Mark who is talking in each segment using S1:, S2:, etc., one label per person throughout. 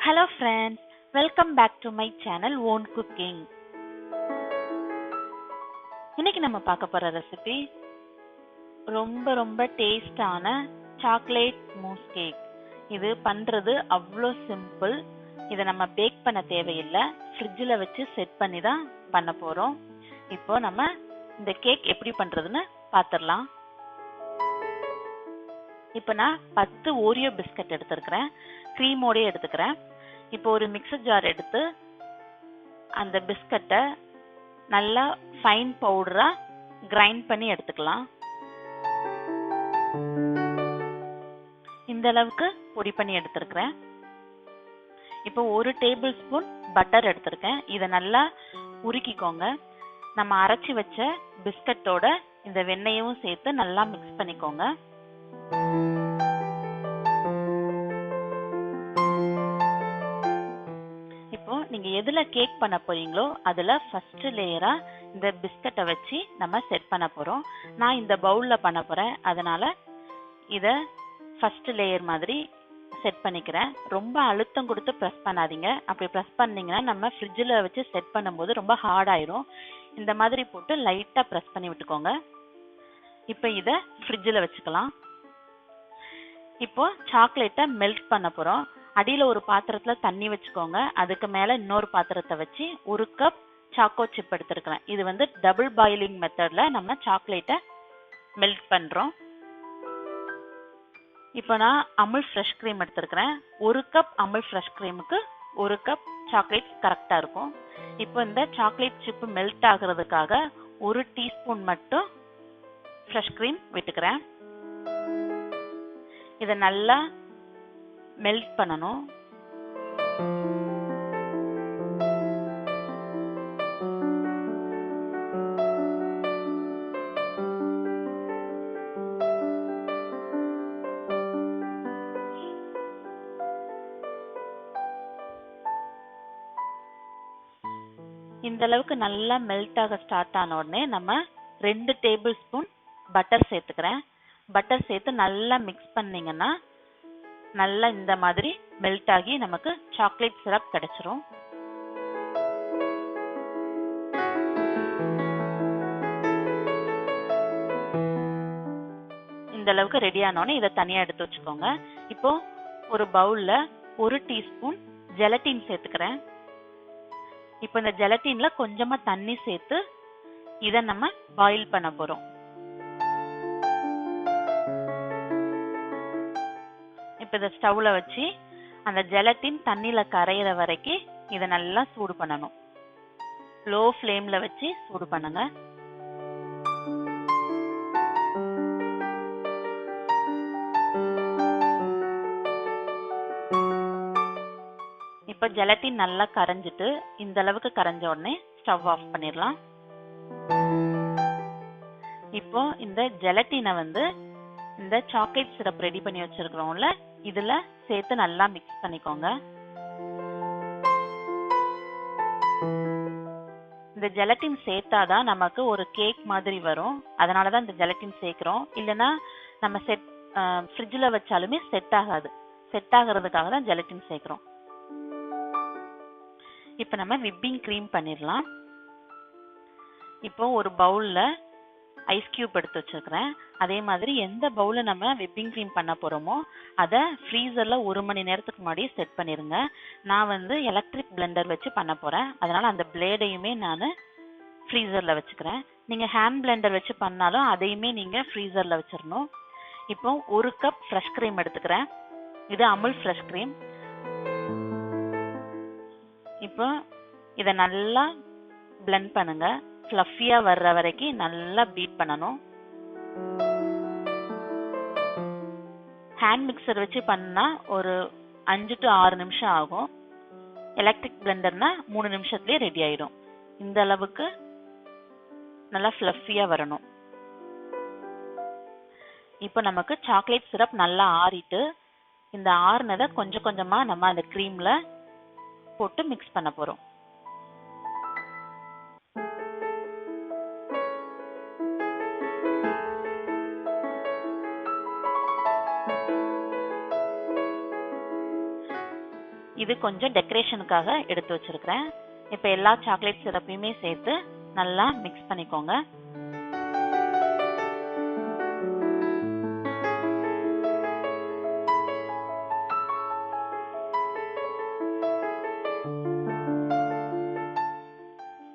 S1: Hello friends, welcome back to my channel Own Cooking. இன்னைக்கு நம்ம பார்க்க போற ரெசிபி ரொம்ப டேஸ்டான சாக்லேட் மூஸ் கேக். இது பண்றது அவ்வளோ சிம்பிள். இதை நம்ம பேக் பண்ண தேவையில்லை, ஃப்ரிட்ஜில் வச்சு செட் பண்ணி தான் பண்ண போறோம். இப்போ நம்ம இந்த கேக் எப்படி பண்றதுன்னு பார்த்துடலாம். இப்போ நான் 10 ஓரியோ பிஸ்கட் எடுத்துருக்கிறேன், க்ரீமோடய எடுத்துக்கிறேன். இப்போ ஒரு மிக்சர் ஜார் எடுத்து அந்த பிஸ்கட்டை நல்லா ஃபைன் பவுடரா கிரைண்ட் பண்ணி எடுத்துக்கலாம். இந்த அளவுக்கு பொடி பண்ணி எடுத்துருக்கிறேன். இப்போ ஒரு டேபிள் ஸ்பூன் பட்டர் எடுத்திருக்கேன். இதை நல்லா உருக்கிக்கோங்க. நம்ம அரைச்சி வச்ச பிஸ்கட்டோட இந்த வெண்ணெயும் சேர்த்து நல்லா மிக்ஸ் பண்ணிக்கோங்க. நீங்க எதுல கேக் பண்ண போறீங்களோ அதுல ஃபர்ஸ்ட் லேயரா இந்த பிஸ்கட்டை வச்சு நம்ம செட் பண்ண போறோம். நான் இந்த பவுல்ல பண்ண போறேன், அதனால இத ஃபர்ஸ்ட் லேயர் மாதிரி செட் பண்ணிக்கிறேன். ரொம்ப அழுத்தம் கொடுத்து பிரஸ் பண்ணாதீங்க. அப்படி பிரஸ் பண்ணீங்கன்னா நம்ம ஃப்ரிட்ஜில் வச்சு செட் பண்ணும்போது ரொம்ப ஹார்ட் ஆயிரும். இந்த மாதிரி போட்டு லைட்டா பிரஸ் பண்ணி விட்டுக்கோங்க. இப்போ இத ஃப்ரிட்ஜில் வச்சுக்கலாம். இப்போ சாக்லேட்டை மெல்ட் பண்ண போறோம். அடியில் ஒரு பாத்திரத்துல தண்ணி வச்சுக்கோங்க. அதுக்கு மேல இன்னொரு பாத்திரத்தை வச்சு 1 கப் சாக்கோ சிப் எடுத்துருக்கிறேன். இது வந்து டபுள் பாயிலிங் மெத்தட்ல நம்ம சாக்லேட்டை மெல்ட் பண்றோம். இப்போ நான் அமுல் ஃப்ரெஷ் க்ரீம் எடுத்துருக்கிறேன். 1 கப் அமுல் ஃப்ரெஷ் க்ரீமுக்கு 1 கப் சாக்லேட் கரெக்டா இருக்கும். இப்போ இந்த சாக்லேட் சிப் மெல்ட் ஆகுறதுக்காக 1 டீஸ்பூன் மட்டும் ஃப்ரெஷ் க்ரீம் விட்டுக்கிறேன். இதை நல்லா மெல்ட் பண்ணணும். இந்த அளவுக்கு நல்லா மெல்ட் ஆக ஸ்டார்ட் ஆன உடனே நம்ம 2 டேபிள் ஸ்பூன் பட்டர் சேர்த்துக்கிறேன். பட்டர் சேர்த்து நல்லா மிக்ஸ் பண்ணீங்கன்னா நல்லா இந்த மாதிரி மெல்ட் ஆகி நமக்கு சாக்லேட் சிரப் கிடைச்சிரும். இந்த அளவுக்கு ரெடி ஆனோடனே இதை தனியா எடுத்து வச்சுக்கோங்க. இப்போ ஒரு பவுல்ல 1 டீஸ்பூன் ஜெலட்டின் சேர்த்துக்கிறேன். இப்போ இந்த ஜெலட்டின்ல கொஞ்சமா தண்ணி சேர்த்து இதை நம்ம பாயில் பண்ண போறோம். இப்போ இதை ஸ்டவ்ல வச்சு அந்த ஜெலட்டின் தண்ணியில கரையிற வரைக்கும் இதை நல்லா சூடு பண்ணணும். லோ ஃப்ளேம்ல வச்சு சூடு பண்ணுங்க. இப்போ ஜெலட்டின் நல்லா கரைஞ்சிட்டு இந்த அளவுக்கு கரைஞ்ச உடனே ஸ்டவ் ஆஃப் பண்ணிடலாம். இப்போ இந்த ஜெலட்டினை வந்து இந்த சாக்லேட் சிரப் ரெடி பண்ணி வச்சிருக்கிறோம்ல இதுல சேர்த்து நல்லா மிக்ஸ் பண்ணிக்கோங்க. இந்த ஜெலட்டின் சேர்த்தாதான் நமக்கு ஒரு கேக் மாதிரி வரும். அதனாலதான் இந்த ஜெலட்டின் சேர்க்கிறோம். இல்லைன்னா நம்ம ஃப்ரிட்ஜில் வச்சாலுமே செட் ஆகாது. செட் ஆகிறதுக்காக தான் ஜெலட்டின் சேர்க்கிறோம். இப்போ நம்ம விப்பிங் க்ரீம் பண்ணிடலாம். இப்போ ஒரு பவுல்ல ஐஸ் கியூப் எடுத்து வச்சிருக்கிறேன். அதே மாதிரி எந்த பவுல நம்ம விப்பிங் க்ரீம் பண்ண போறோமோ அதை ஃப்ரீசர்ல 1 மணி நேரத்துக்கு முன்னாடி செட் பண்ணிருங்க. நான் வந்து எலக்ட்ரிக் பிளெண்டர் வச்சு பண்ண போறேன், அதனால அந்த பிளேடையுமே நான் ஃப்ரீசர்ல வச்சுக்கிறேன். நீங்க ஹேண்ட் பிளெண்டர் வச்சு பண்ணாலும் அதையுமே நீங்க ஃப்ரீசர்ல வச்சிடணும். இப்போ 1 கப் ஃப்ரெஷ் க்ரீம் எடுத்துக்கிறேன். இது அமுல் ஃப்ரெஷ் க்ரீம். இப்போ இதை நல்லா பிளெண்ட் பண்ணுங்க. ஃப்ளஃபியா வர்ற வரைக்கும் நல்லா பீட் பண்ணணும். ஹேண்ட் மிக்சர் வச்சு பண்ணா ஒரு 5 to 6 நிமிஷம் ஆகும். எலக்ட்ரிக் பிளெண்டர்னா 3 நிமிஷத்துலயே ரெடி ஆயிடும். இந்த அளவுக்கு நல்லா ஃப்ளஃபியா வரணும். இப்போ நமக்கு சாக்லேட் சிரப் நல்லா ஆறிட்டு இந்த ஆறுனதை கொஞ்சம் கொஞ்சமா நம்ம அந்த க்ரீம்ல போட்டு மிக்ஸ் பண்ண போறோம். இது கொஞ்சம் டெக்கரேஷனுக்காக எடுத்து வச்சிருக்கிறேன். இப்போ எல்லா சாக்லேட் சிரப்பையுமே சேர்த்து நல்லா மிக்ஸ் பண்ணிக்கோங்க.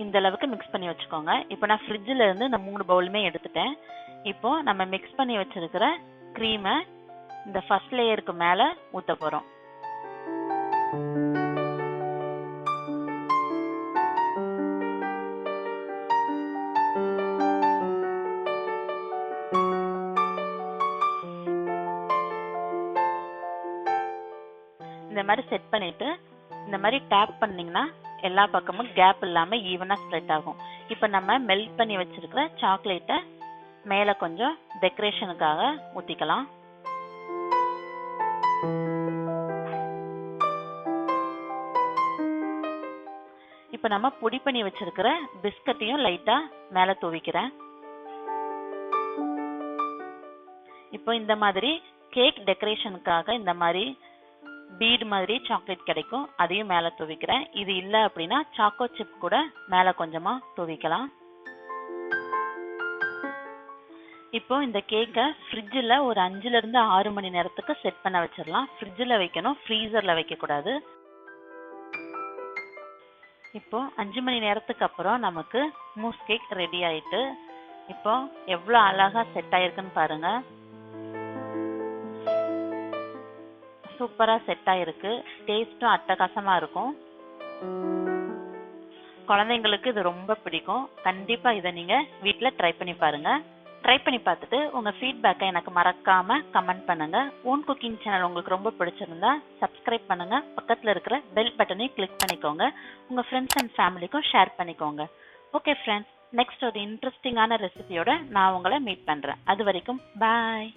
S1: இந்த அளவுக்கு மிக்ஸ் பண்ணி வச்சுக்கோங்க. இப்போ நான் ஃப்ரிட்ஜில் இருந்து இந்த 3 பவுலுமே எடுத்துட்டேன். இப்போ நம்ம மிக்ஸ் பண்ணி வச்சிருக்கிற க்ரீமை இந்த ஃபர்ஸ்ட் லேயருக்கு மேலே ஊற்ற போகிறோம். இந்த மாதிரி செட் பண்ணிட்டு இந்த மாதிரி டேப் பண்ணீங்கன்னா எல்லா பக்கமும் கேப் இல்லாம ஈவனா ஸ்ப்ரெட் ஆகும். இப்போ நம்ம மெல்ட் பண்ணி வச்சிருக்கிற சாக்லேட்டை மேல கொஞ்சம் டெக்கரேஷனுக்காக ஊத்திக்கலாம். இப்போ நம்ம பொடி பண்ணி வச்சிருக்கிற பிஸ்கட்டையும் லைட்டா மேல தூவிக்கிறேன். இப்போ இந்த மாதிரி கேக் டெக்கரேஷனுக்காக இந்த மாதிரி பீட் மாதிரி சாக்லேட் கிடைக்கும், அதையும் மேலே தூவிக்கிறேன். இது இல்லை அப்படின்னா சாக்கோ சிப் கூட மேலே கொஞ்சமா தூவிக்கலாம். இப்போ இந்த கேக்கை ஃப்ரிட்ஜில் ஒரு 5 to 6 மணி நேரத்துக்கு செட் பண்ண வச்சிடலாம். ஃப்ரிட்ஜில் வைக்கணும், ஃப்ரீசரில் வைக்கக்கூடாது. இப்போ 5 மணி நேரத்துக்கு அப்புறம் நமக்கு மூஸ் கேக் ரெடி ஆயிட்டு. இப்போ எவ்வளோ அழகா செட் ஆயிருக்குன்னு பாருங்க. சூப்பரா செட் ஆயிருக்கு. டேஸ்டும் அட்டகாசமா இருக்கும். குழந்தைங்களுக்கு இது ரொம்ப பிடிக்கும். கண்டிப்பா இதை நீங்க வீட்டில் ட்ரை பண்ணி பாருங்க. ட்ரை பண்ணி பார்த்துட்டு உங்க ஃபீட்பேக்கை எனக்கு மறக்காம கமெண்ட் பண்ணுங்க. ஓன் குக்கிங் சேனல் உங்களுக்கு ரொம்ப பிடிச்சிருந்தா சப்ஸ்கிரைப் பண்ணுங்க. பக்கத்துல இருக்கிற பெல் பட்டனையும் கிளிக் பண்ணிக்கோங்க. உங்க ஃப்ரெண்ட்ஸ் அண்ட் ஃபேமிலிக்கும் ஷேர் பண்ணிக்கோங்க. ஓகே ஃப்ரெண்ட்ஸ், நெக்ஸ்ட் ஒரு இன்ட்ரெஸ்டிங்கான ரெசிபியோட நான் உங்களை மீட் பண்றேன். அது வரைக்கும் பாய்.